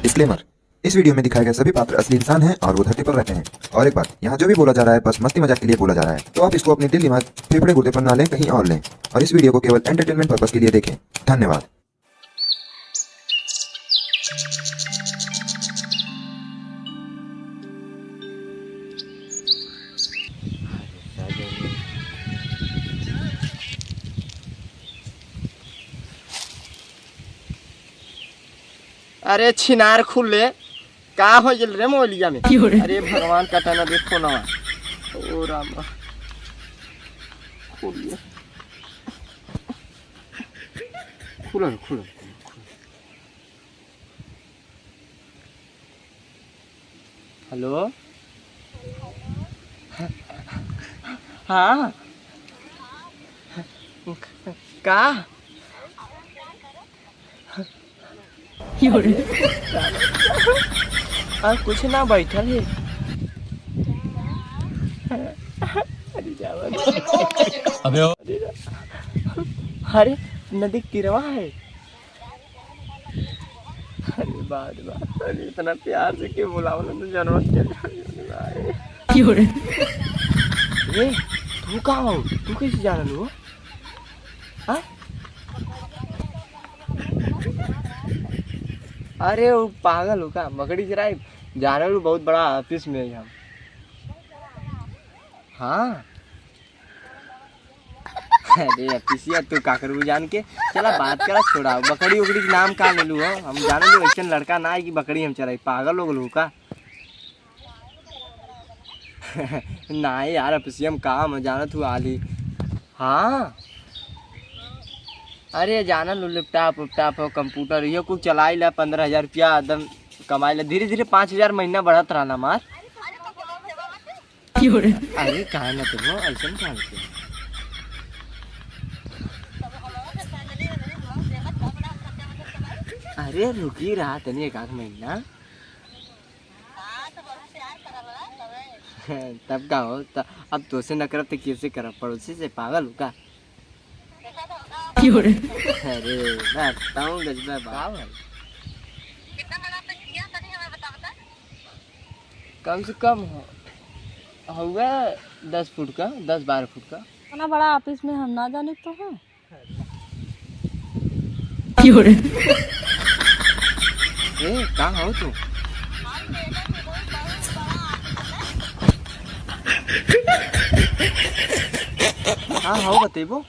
Disclaimer, इस video में दिखाए गए सभी पात्र असली इंसान हैं और वो धरती पर रहते हैं। और एक बात, यहाँ जो भी बोला जा रहा है बस मस्ती मजाक के लिए बोला जा रहा है, तो आप इसको अपने दिल दिमाग फेफड़े गुर्दे पर ना लें, कहीं और लें और इस वीडियो को केवल एंटरटेनमेंट पर्पस के लिए देखें। धन्यवाद। अरे छिनार खुले का हो जल रे मोलिया में। अरे भगवान का टाना देखो ना। ओ राम खुले खुला खुला। हेलो हाँ का कुछ ना बैठल है। अरे नदी किरवा है। अरे बात बात, अरे इतना प्यार से क्यों बुलाओ ना, तो जानवर ये तू कहाँ हो, तू कैसे जान लो? अरे वो पागल हो का, मकड़ी चराई जाने लो, बहुत बड़ा ऑफिस में है हम। हाँ अरे ऑफिसिया तू का करू जान के, चला बात करा, छोड़ा बकरी उकड़ी के नाम का ले लू हो। हम जाने लो ऐसा लड़का ना है कि बकरी हम चराई, पागल लोग लो का। ना यार ऑफिसिया में काम है, जाना तू आली। हाँ अरे जाना लो, लैपटॉप वैपटॉप कंप्यूटर ये कुछ चलाई ला, 15,000 रुपया एकदम कमाई ला, धीरे धीरे 5,000 महीना बढ़त रहा मार। अरे कहा ना तुम ऐसा क्या होते। अरे रुकी रहा तनी एक आध महीना। तब का हो अब तो से न करब तो कैसे करब, पड़ोसी से पागल हो का। अरे मैं बताऊँ गजबा बात है। कम से कम होगा 10 फुट का, 10-12 फुट का। इतना बड़ा ऑफिस में हम ना जाने तो है। ए कहाँ हो तू? हाँ हो बतेबो।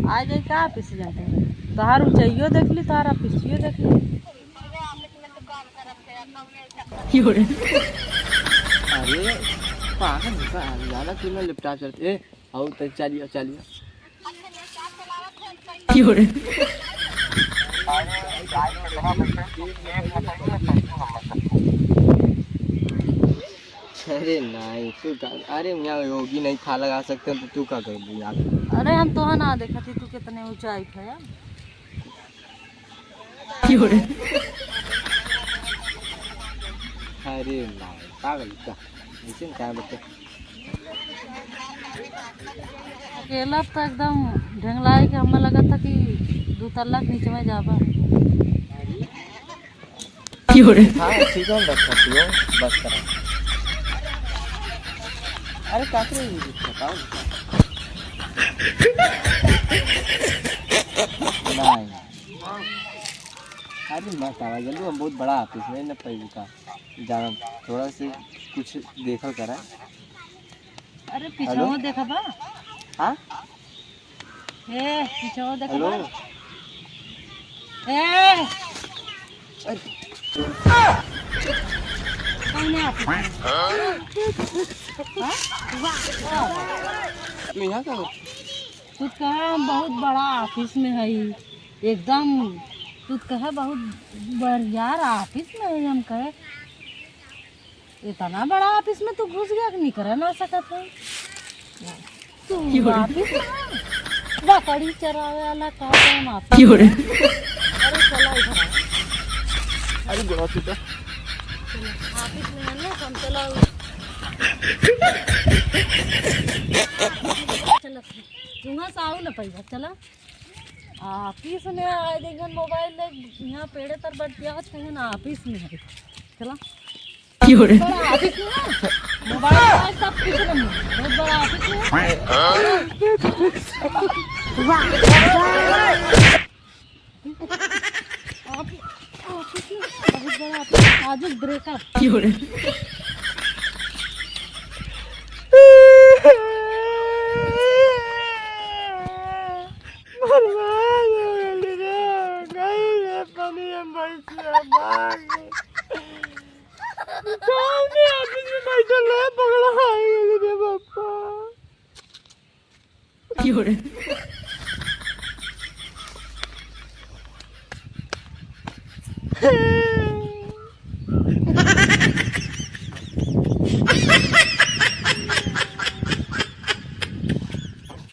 आ जाए का ऑफिस जाते हैं, तोहार ऊंचाइयो देख ली, तोहार ऑफिसियो देख ली। अरे पागल का जाना तू ना लैपटॉप चलते। ए आओ तो चलिए चलिए। अरे नहीं तू का, अरे यहाँ योगी नहीं था लगा सकते तो तू क्या कर यार। अरे हम तो ना देखा थी तू कितने ऊंचाई था यार। अरे नहीं पागल का ऐसे क्या बता। अकेला तो एकदम ढंगलाई के हमें लगा था कि 2 तल्ला नीचे में जाबा। हाँ ठीक है रखा तू बस करा। अरे काकरे बताओ नहीं। अरे मत आवा जल्दी, हम बहुत बड़ा ऑफिस में ना पहले का जाना, थोड़ा से कुछ देखा करा। अरे पीछे देखा बा। हाँ ए पीछे देखा हेलो बा। ए यहाँ का तू कहा बहुत बड़ा ऑफिस में है एकदम, तू कहा बहुत बढ़िया ऑफिस में है। हम कहे इतना बड़ा ऑफिस में तू घुस गया कि नहीं कर ना सकत है तू ऑफिस में बकरी चरावे वाला का काम ऑफिस। अरे चला इधर। अरे गुड़ा सीता ऑफिस में है ना, हम चला चला तुम्हां साऊ न पैसा चला ऑफिस में आए देंगे मोबाइल यहाँ पेड़े तर बैठ गया ना ऑफिस में है चला बड़ा ऑफिस में है मोबाइल सब कुछ नहीं बहुत बड़ा ऑफिस में ऑफिस में बहुत बड़ा ऑफिस आज ब्रेकअप पकड़ा